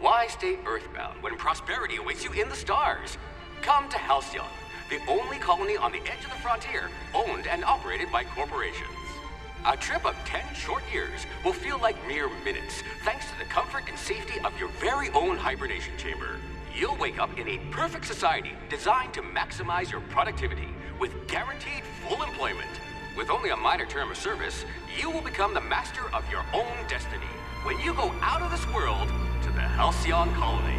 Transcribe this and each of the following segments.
Why stay earthbound when prosperity awaits you in the stars? Come to Halcyon, the only colony on the edge of the frontier, owned and operated by corporations. A trip of 10 short years will feel like mere minutes, thanks to the comfort and safety of your very own hibernation chamber. You'll wake up in a perfect society designed to maximize your productivity with guaranteed full employment. With only a minor term of service, you will become the master of your own destiny when you go out of this world to the Halcyon colony.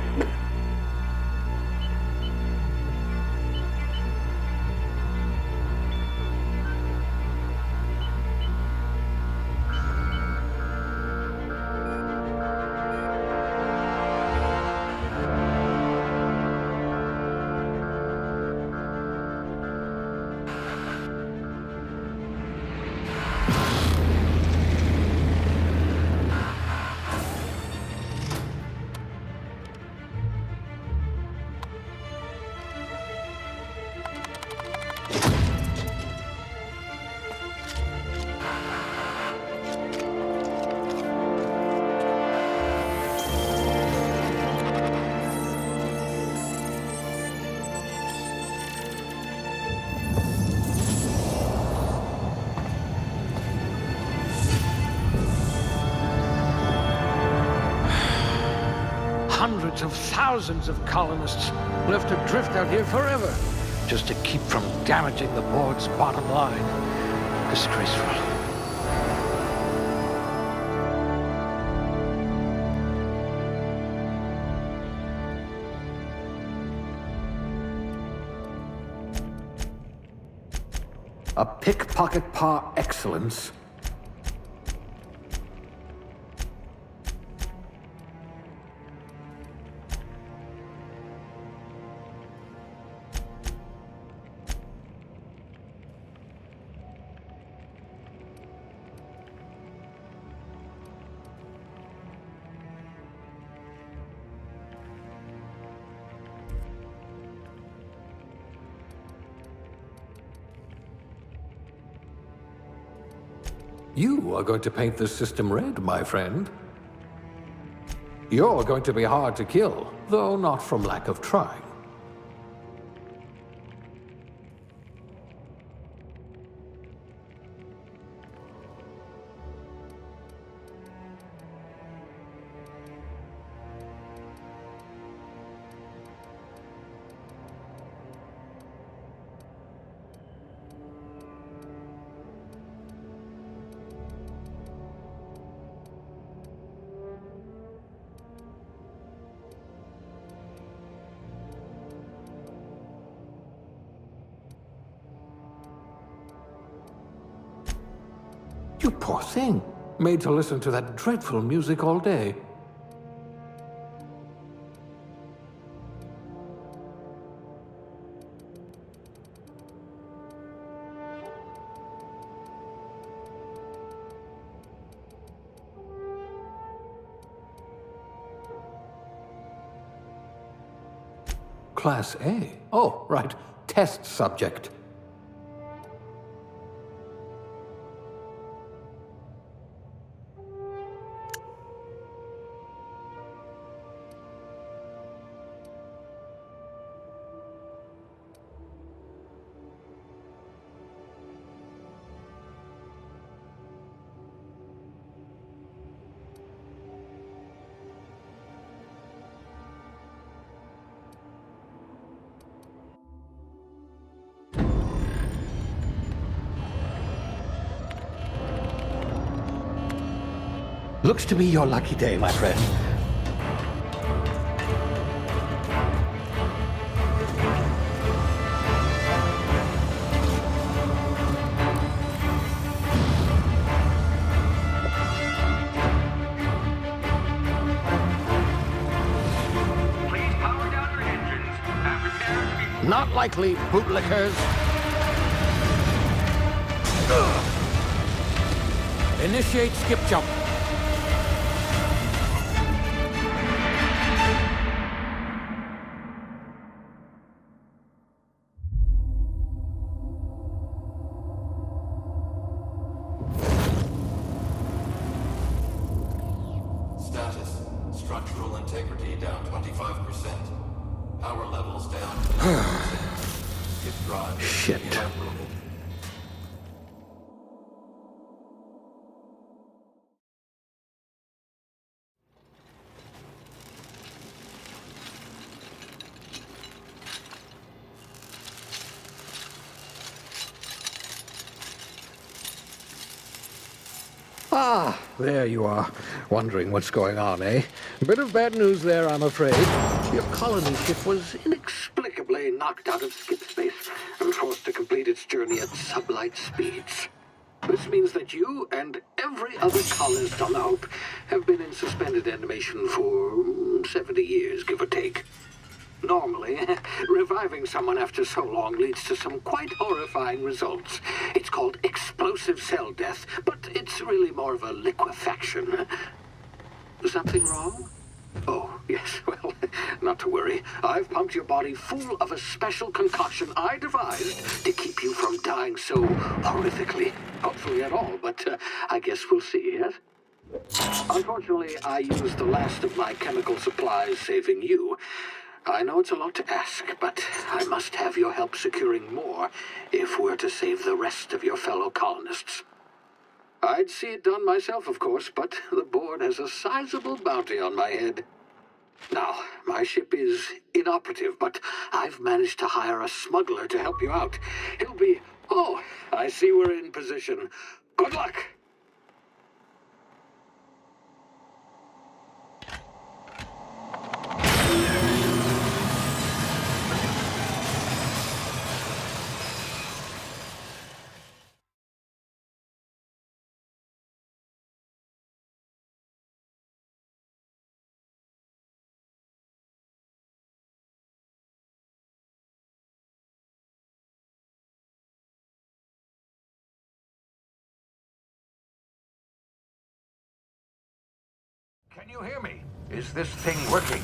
Hundreds of thousands of colonists left to drift out here forever, just to keep from damaging the board's bottom line. Disgraceful. A pickpocket par excellence. You are going to paint this system red, my friend. You're going to be hard to kill, though not from lack of trying. You poor thing. Made to listen to that dreadful music all day. Class A? Oh, right. Test subject. Looks to be your lucky day, my friend. Please power down your engines and prepare to be... Not likely, bootlickers. Initiate skip jump. Structural integrity down 25%. Power levels down 10%. If drive Shit. evaporated. Ah, there you are. Wondering what's going on, eh? A bit of bad news there, I'm afraid. Your colony ship was inexplicably knocked out of skip space and forced to complete its journey at sublight speeds. This means that you and every other colonist on the Hope have been in suspended animation for 70 years, give or take. Normally, reviving someone after so long leads to some quite horrifying results. It's called explosive cell death, but it's really more of a liquefaction. Something wrong? Oh, yes, well, not to worry. I've pumped your body full of a special concoction I devised to keep you from dying so horrifically. Hopefully at all, but I guess we'll see, yes? Unfortunately, I used the last of my chemical supplies saving you. I know it's a lot to ask, but I must have your help securing more if we're to save the rest of your fellow colonists. I'd see it done myself, of course, but the board has a sizable bounty on my head. Now, my ship is inoperative, but I've managed to hire a smuggler to help you out. He'll be... Oh, I see we're in position. Good luck! Can you hear me? Is this thing working?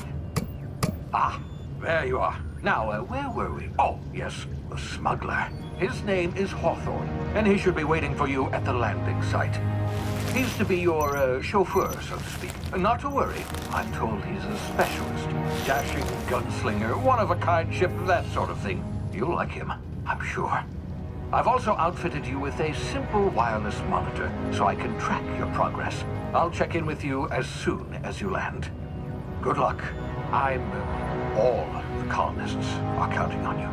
Ah, there you are. Now, where were we? Oh, yes, the smuggler. His name is Hawthorne, and he should be waiting for you at the landing site. He's to be your chauffeur, so to speak. Not to worry. I'm told he's a specialist. Dashing gunslinger, one-of-a-kind ship, that sort of thing. You'll like him, I'm sure. I've also outfitted you with a simple wireless monitor, so I can track your progress. I'll check in with you as soon as you land. Good luck. All the colonists are counting on you.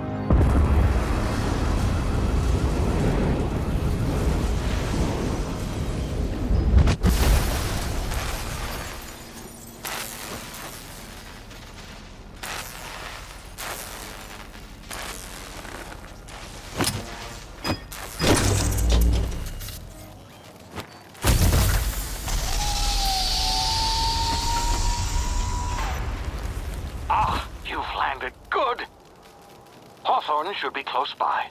Hawthorne should be close by.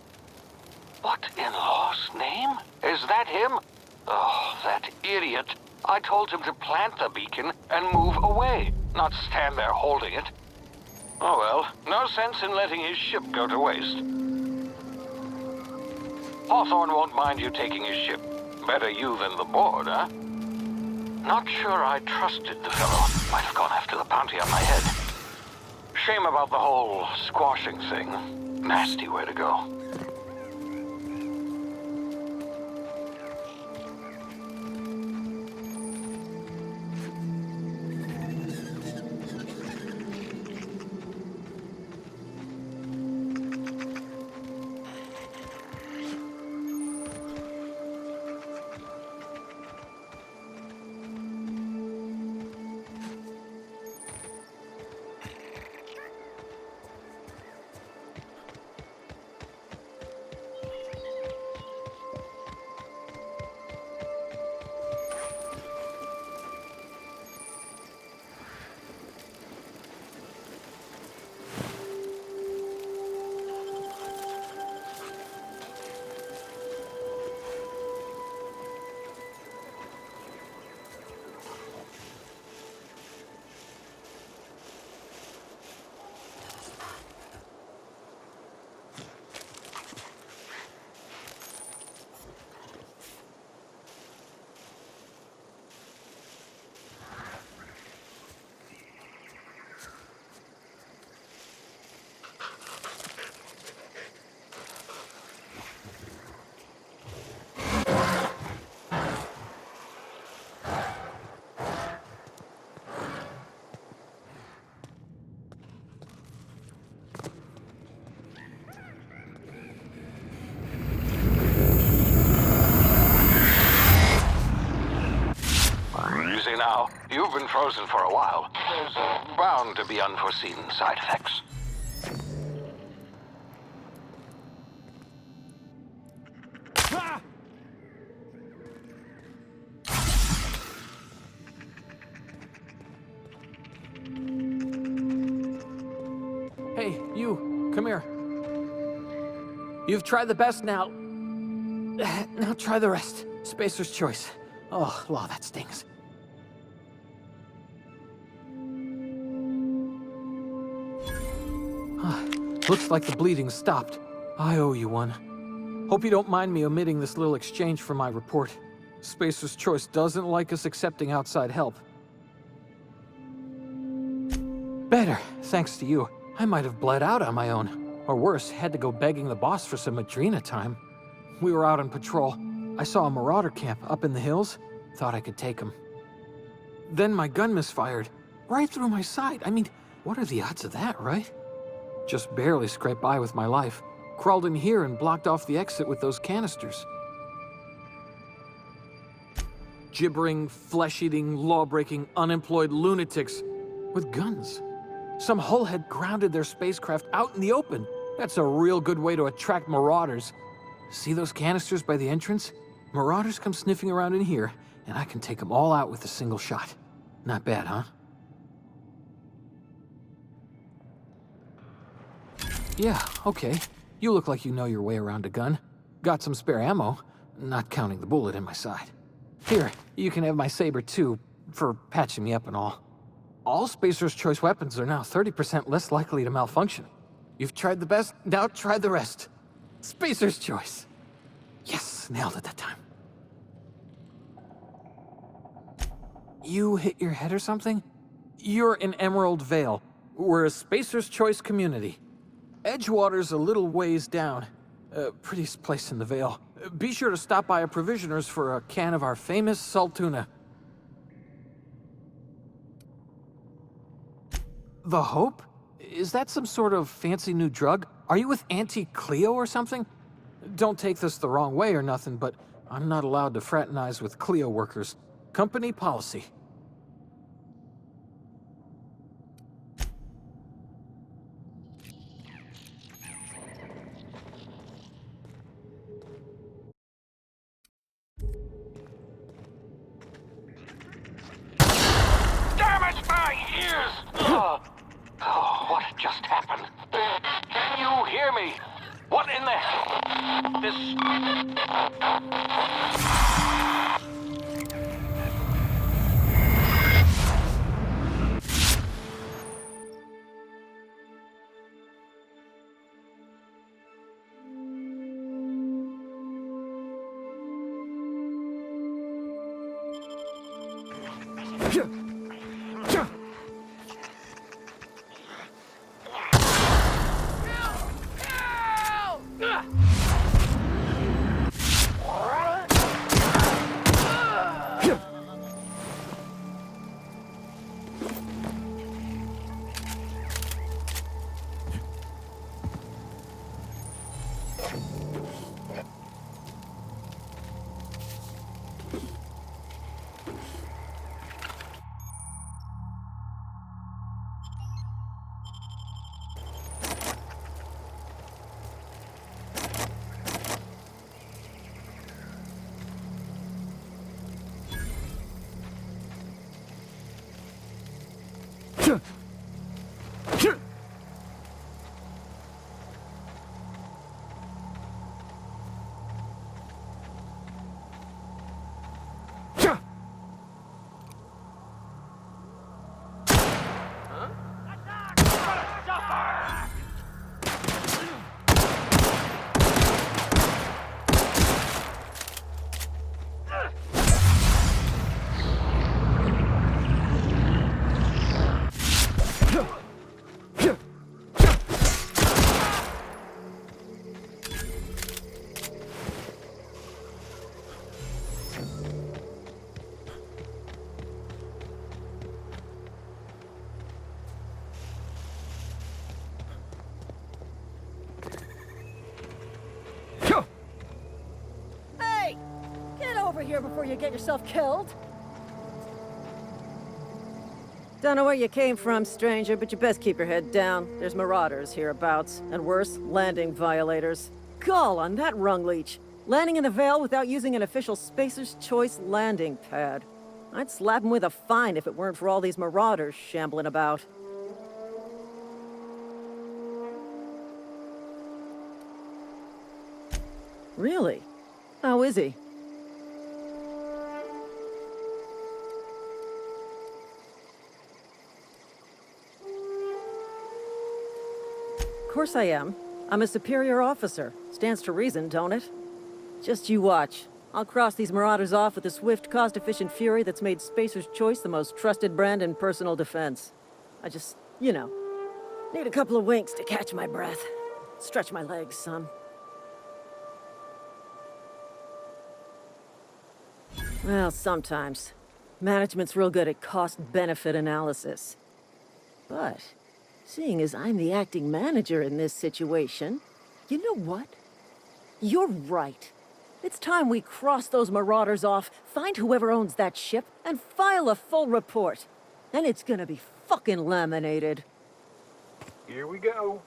What in law's name? Is that him? Oh, that idiot. I told him to plant the beacon and move away, not stand there holding it. Oh well, no sense in letting his ship go to waste. Hawthorne won't mind you taking his ship. Better you than the board, huh? Not sure I trusted the fellow. Might have gone after the bounty on my head. Shame about the whole squashing thing. Nasty way to go. now. You've been frozen for a while. There's bound to be unforeseen side effects. Hey, you, come here. You've tried the best now. Now try the rest. Spacer's choice. Oh, law, that stings. Looks like the bleeding stopped. I owe you one. Hope you don't mind me omitting this little exchange from my report. Spacer's choice doesn't like us accepting outside help. Better, thanks to you. I might have bled out on my own. Or worse, had to go begging the boss for some Adrena time. We were out on patrol. I saw a marauder camp up in the hills. Thought I could take him. Then my gun misfired. Right through my side. I mean, what are the odds of that, right? Just barely scraped by with my life. Crawled in here and blocked off the exit with those canisters. Gibbering, flesh-eating, law-breaking, unemployed lunatics with guns. Some hullhead grounded their spacecraft out in the open. That's a real good way to attract marauders. See those canisters by the entrance? Marauders come sniffing around in here, and I can take them all out with a single shot. Not bad, huh? Yeah, okay. You look like you know your way around a gun. Got some spare ammo, not counting the bullet in my side. Here, you can have my saber too, for patching me up and all. All Spacer's Choice weapons are now 30% less likely to malfunction. You've tried the best, now try the rest. Spacer's Choice. Yes, nailed it that time. You hit your head or something? You're in Emerald Vale. We're a Spacer's Choice community. Edgewater's a little ways down. Prettiest place in the Vale. Be sure to stop by a provisioner's for a can of our famous salt tuna. The Hope? Is that some sort of fancy new drug? Are you with Auntie Cleo or something? Don't take this the wrong way or nothing, but I'm not allowed to fraternize with Cleo workers. Company policy. Damn it, my ears! Oh, what just happened? Can you hear me? What in the hell? Hey! Get over here before you get yourself killed! Don't know where you came from, stranger, but you best keep your head down. There's marauders hereabouts, and worse, landing violators. Gall on that rung leech. Landing in the Vale without using an official Spacer's Choice landing pad. I'd slap him with a fine if it weren't for all these marauders shambling about. Really? How is he? Of course I am. I'm a superior officer. Stands to reason, don't it? Just you watch. I'll cross these marauders off with a swift, cost-efficient fury that's made Spacer's Choice the most trusted brand in personal defense. I just, need a couple of winks to catch my breath. Stretch my legs, son. Well, sometimes. Management's real good at cost-benefit analysis. But, seeing as I'm the acting manager in this situation, you know what? You're right. It's time we cross those marauders off, find whoever owns that ship, and file a full report. Then it's gonna be fucking laminated. Here we go.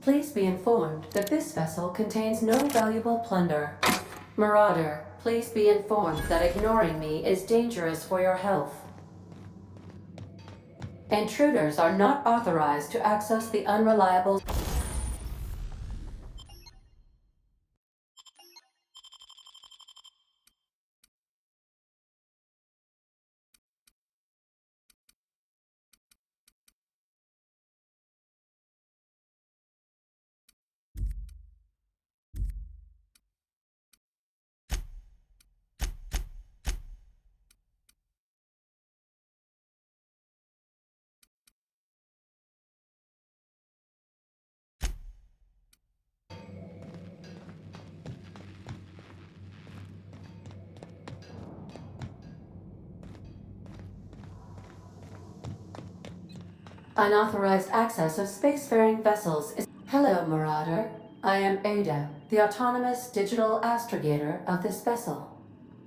Please be informed that this vessel contains no valuable plunder. Marauder, please be informed that ignoring me is dangerous for your health. Intruders are not authorized to access the unreliable... Unauthorized access of spacefaring vessels is... Hello, Marauder. I am Ada, the autonomous digital astrogator of this vessel.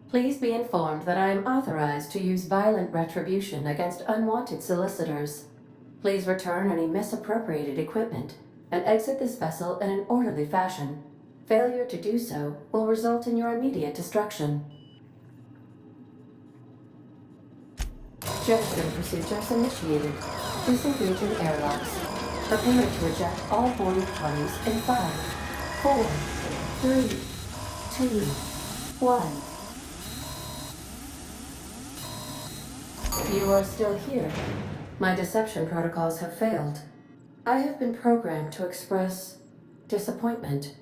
Please be informed that I am authorized to use violent retribution against unwanted solicitors. Please return any misappropriated equipment and exit this vessel in an orderly fashion. Failure to do so will result in your immediate destruction. Jetstream procedures initiated. Disengage in airlocks. Prepare to eject all boarding parties in 5, 4, 3, 2, 1. You are still here. My deception protocols have failed. I have been programmed to express disappointment.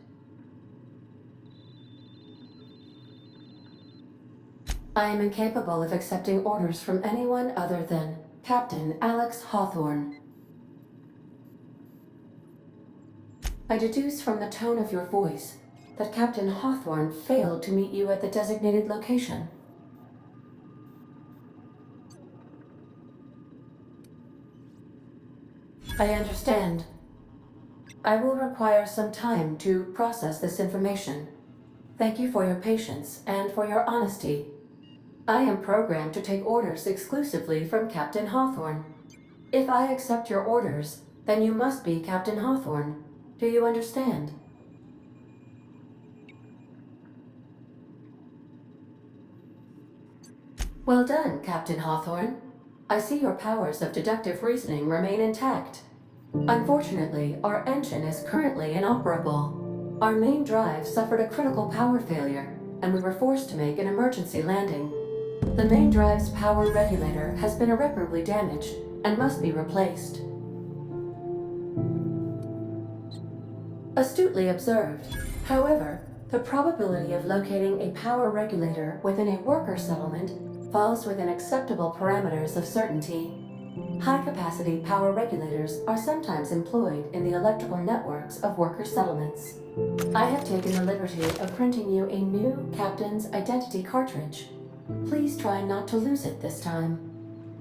I am incapable of accepting orders from anyone other than Captain Alex Hawthorne. I deduce from the tone of your voice that Captain Hawthorne failed to meet you at the designated location. I understand. I will require some time to process this information. Thank you for your patience and for your honesty. I am programmed to take orders exclusively from Captain Hawthorne. If I accept your orders, then you must be Captain Hawthorne. Do you understand? Well done, Captain Hawthorne. I see your powers of deductive reasoning remain intact. Unfortunately, our engine is currently inoperable. Our main drive suffered a critical power failure, and we were forced to make an emergency landing. The main drive's power regulator has been irreparably damaged and must be replaced. Astutely observed. However, the probability of locating a power regulator within a worker settlement falls within acceptable parameters of certainty. High-capacity power regulators are sometimes employed in the electrical networks of worker settlements. I have taken the liberty of printing you a new Captain's Identity cartridge. Please try not to lose it this time.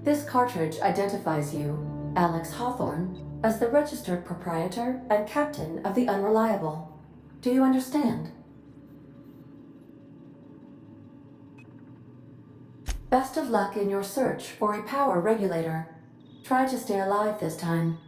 This cartridge identifies you, Alex Hawthorne, as the registered proprietor and captain of the Unreliable. Do you understand? Best of luck in your search for a power regulator. Try to stay alive this time.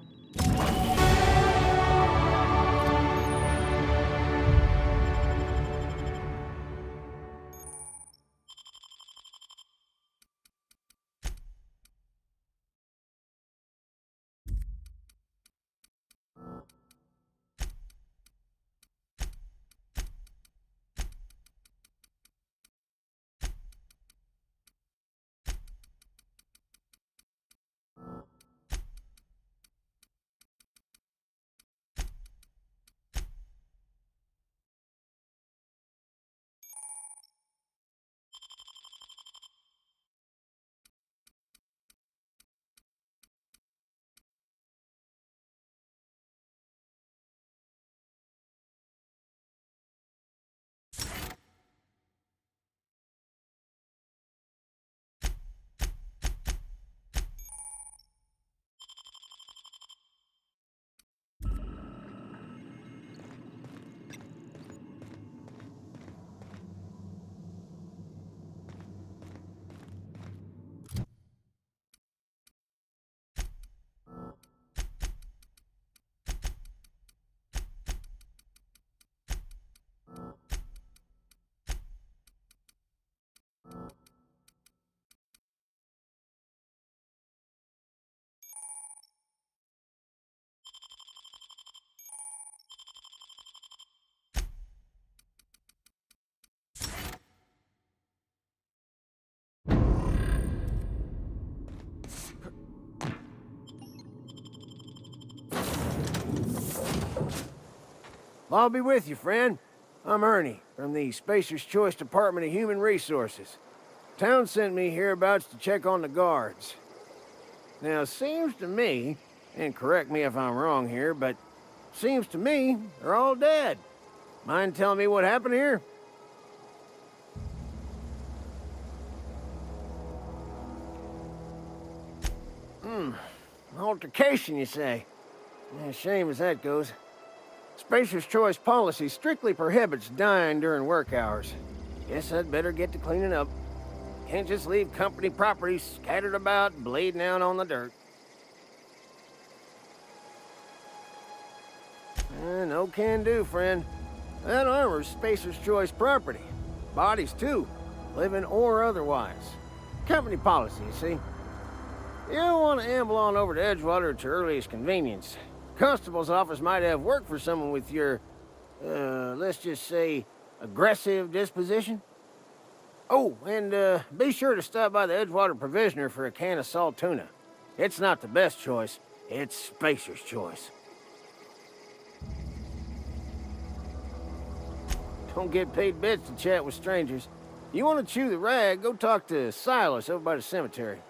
I'll be with you, friend. I'm Ernie, from the Spacer's Choice Department of Human Resources. Town sent me hereabouts to check on the guards. Now, it seems to me, and correct me if I'm wrong here, but seems to me they're all dead. Mind telling me what happened here? Altercation, you say? Yeah, shame as that goes. Spacer's Choice policy strictly prohibits dying during work hours. Guess I'd better get to cleaning up. Can't just leave company property scattered about, bleeding out on the dirt. No can do, friend. That armor's Spacer's Choice property. Bodies, too. Living or otherwise. Company policy, you see. You don't want to amble on over to Edgewater at your earliest convenience. Constable's office might have work for someone with your, let's just say, aggressive disposition. Oh, and be sure to stop by the Edgewater Provisioner for a can of salt tuna. It's not the best choice, it's Spacer's Choice. Don't get paid bits to chat with strangers. You want to chew the rag, go talk to Silas over by the cemetery.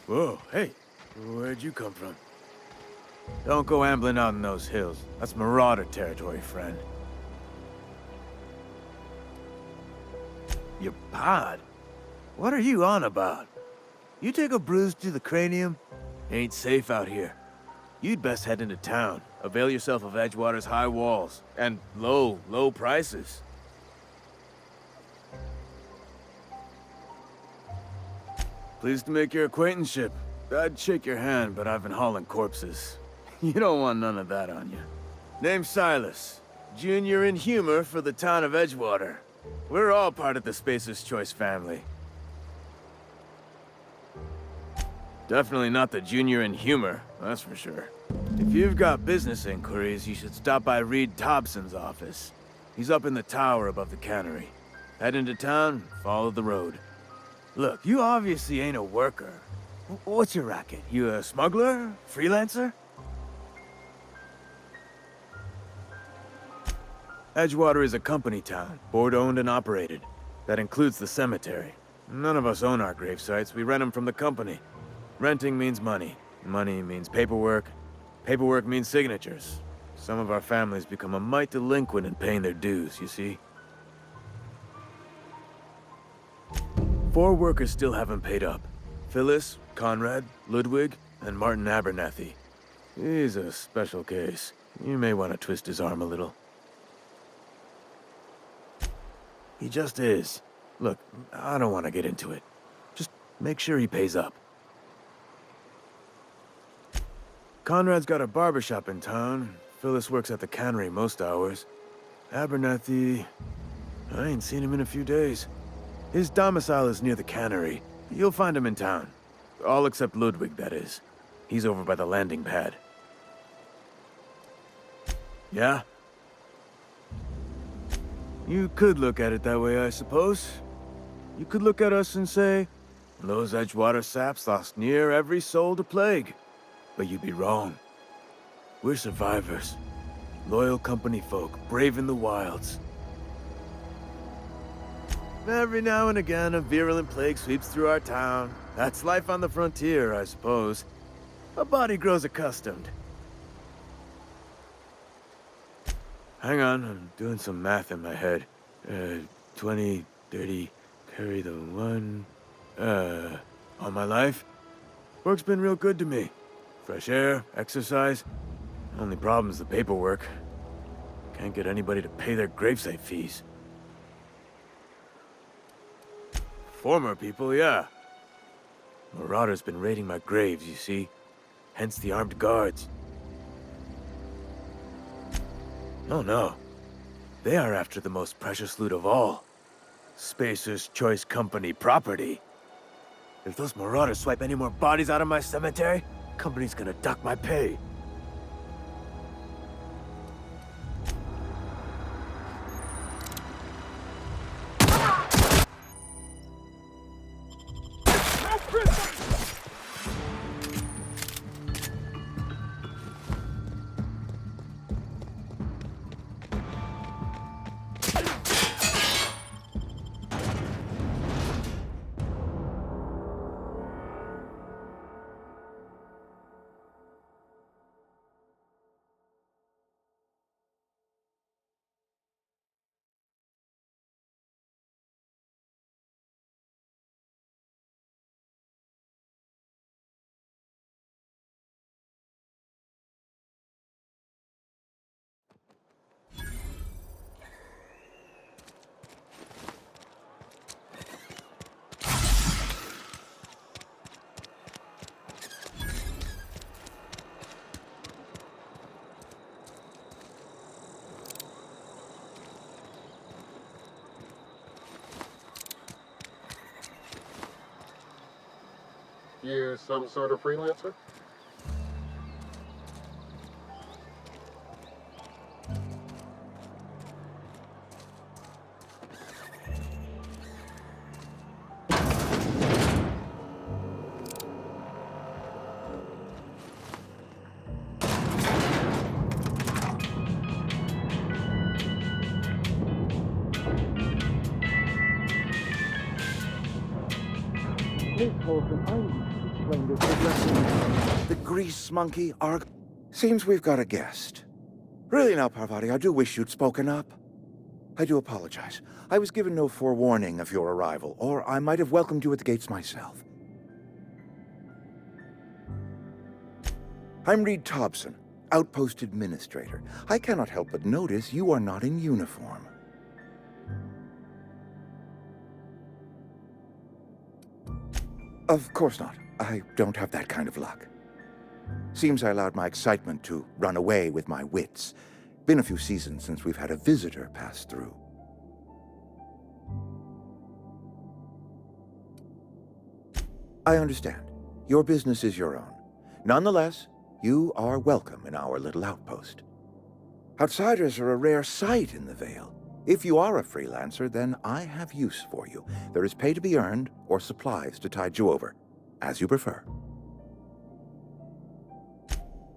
Whoa, hey, where'd you come from? Don't go ambling out in those hills. That's Marauder territory, friend. Your pod? What are you on about? You take a bruise to the cranium? Ain't safe out here. You'd best head into town. Avail yourself of Edgewater's high walls. And low prices. Pleased to make your acquaintanceship. I'd shake your hand, but I've been hauling corpses. You don't want none of that on you. Name's Silas. Junior in humor for the town of Edgewater. We're all part of the Spacer's Choice family. Definitely not the junior in humor, that's for sure. If you've got business inquiries, you should stop by Reed Thompson's office. He's up in the tower above the cannery. Head into town, follow the road. Look, you obviously ain't a worker. What's your racket? You a smuggler? Freelancer? Edgewater is a company town, board-owned and operated. That includes the cemetery. None of us own our grave sites, we rent them from the company. Renting means money. Money means paperwork. Paperwork means signatures. Some of our families become a mite delinquent in paying their dues, you see? 4 workers still haven't paid up. Phyllis, Conrad, Ludwig, and Martin Abernathy. He's a special case. You may want to twist his arm a little. He just is. Look, I don't want to get into it. Just make sure he pays up. Conrad's got a barbershop in town. Phyllis works at the cannery most hours. Abernathy... I ain't seen him in a few days. His domicile is near the cannery. You'll find him in town. All except Ludwig, that is. He's over by the landing pad. Yeah? You could look at it that way, I suppose. You could look at us and say, those Edgewater saps lost near every soul to plague. But you'd be wrong. We're survivors. Loyal company folk, braving the wilds. Every now and again, a virulent plague sweeps through our town. That's life on the frontier, I suppose. A body grows accustomed. Hang on, I'm doing some math in my head. 20, 30, carry the 1... all my life? Work's been real good to me. Fresh air, exercise. Only problem's the paperwork. Can't get anybody to pay their gravesite fees. Former people, yeah. Marauder's been raiding my graves, you see. Hence the armed guards. Oh no. They are after the most precious loot of all. Spacer's Choice Company property. If those Marauders swipe any more bodies out of my cemetery, company's gonna duck my pay. You some sort of freelancer? Please hold the line. claimed as possessing... The grease monkey, Arg... Seems we've got a guest. Really now, Parvati, I do wish you'd spoken up. I do apologize. I was given no forewarning of your arrival, or I might have welcomed you at the gates myself. I'm Reed Thompson, Outpost Administrator. I cannot help but notice you are not in uniform. Of course not. I don't have that kind of luck. Seems I allowed my excitement to run away with my wits. Been a few seasons since we've had a visitor pass through. I understand. Your business is your own. Nonetheless, you are welcome in our little outpost. Outsiders are a rare sight in the Vale. If you are a freelancer, then I have use for you. There is pay to be earned, or supplies to tide you over, as you prefer.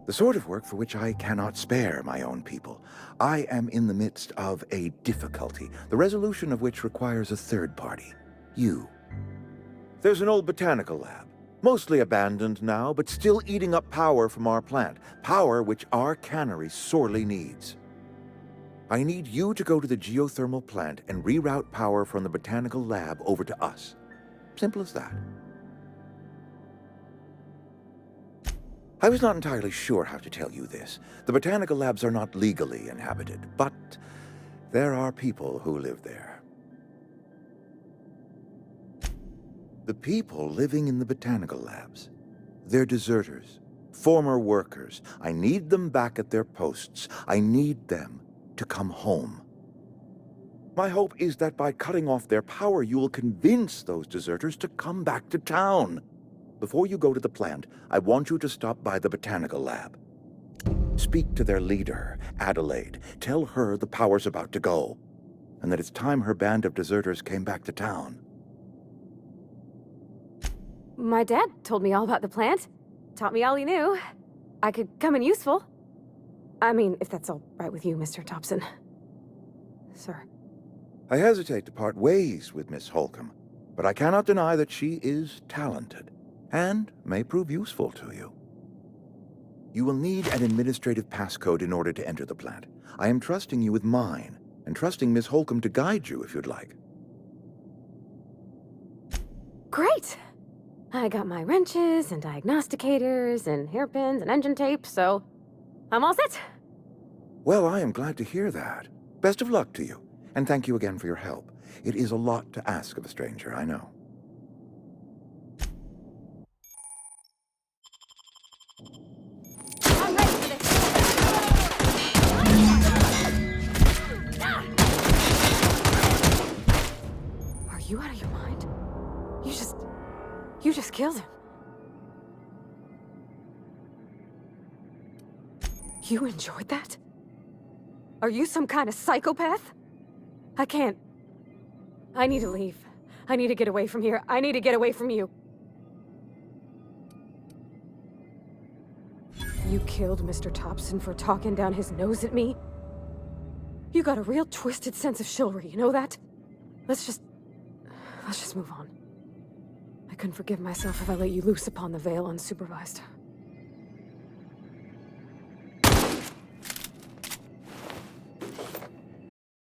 The sort of work for which I cannot spare my own people. I am in the midst of a difficulty, the resolution of which requires a third party. You. There's an old botanical lab, mostly abandoned now, but still eating up power from our plant, power which our cannery sorely needs. I need you to go to the geothermal plant and reroute power from the botanical lab over to us. Simple as that. I was not entirely sure how to tell you this. The botanical labs are not legally inhabited, but there are people who live there. The people living in the botanical labs, they're deserters, former workers. I need them back at their posts. I need them to come home. My hope is that by cutting off their power, you will convince those deserters to come back to town. Before you go to the plant, I want you to stop by the botanical lab. Speak to their leader, Adelaide. Tell her the power's about to go, and that it's time her band of deserters came back to town. My dad told me all about the plant. Taught me all he knew. I could come in useful. I mean, if that's all right with you, Mr. Thompson. Sir. I hesitate to part ways with Miss Holcomb, but I cannot deny that she is talented, and may prove useful to you. You will need an administrative passcode in order to enter the plant. I am trusting you with mine, and trusting Miss Holcomb to guide you if you'd like. Great! I got my wrenches and diagnosticators and hairpins and engine tape, so I'm all set. Well, I am glad to hear that. Best of luck to you, and thank you again for your help. It is a lot to ask of a stranger, I know. I'm ready for this. Are you out of your mind? You just killed him. You enjoyed that? Are you some kind of psychopath? I can't. I need to leave. I need to get away from here. I need to get away from you. You killed Mr. Thompson for talking down his nose at me? You got a real twisted sense of chivalry, you know that? Let's just move on. I couldn't forgive myself if I let you loose upon the Vale unsupervised.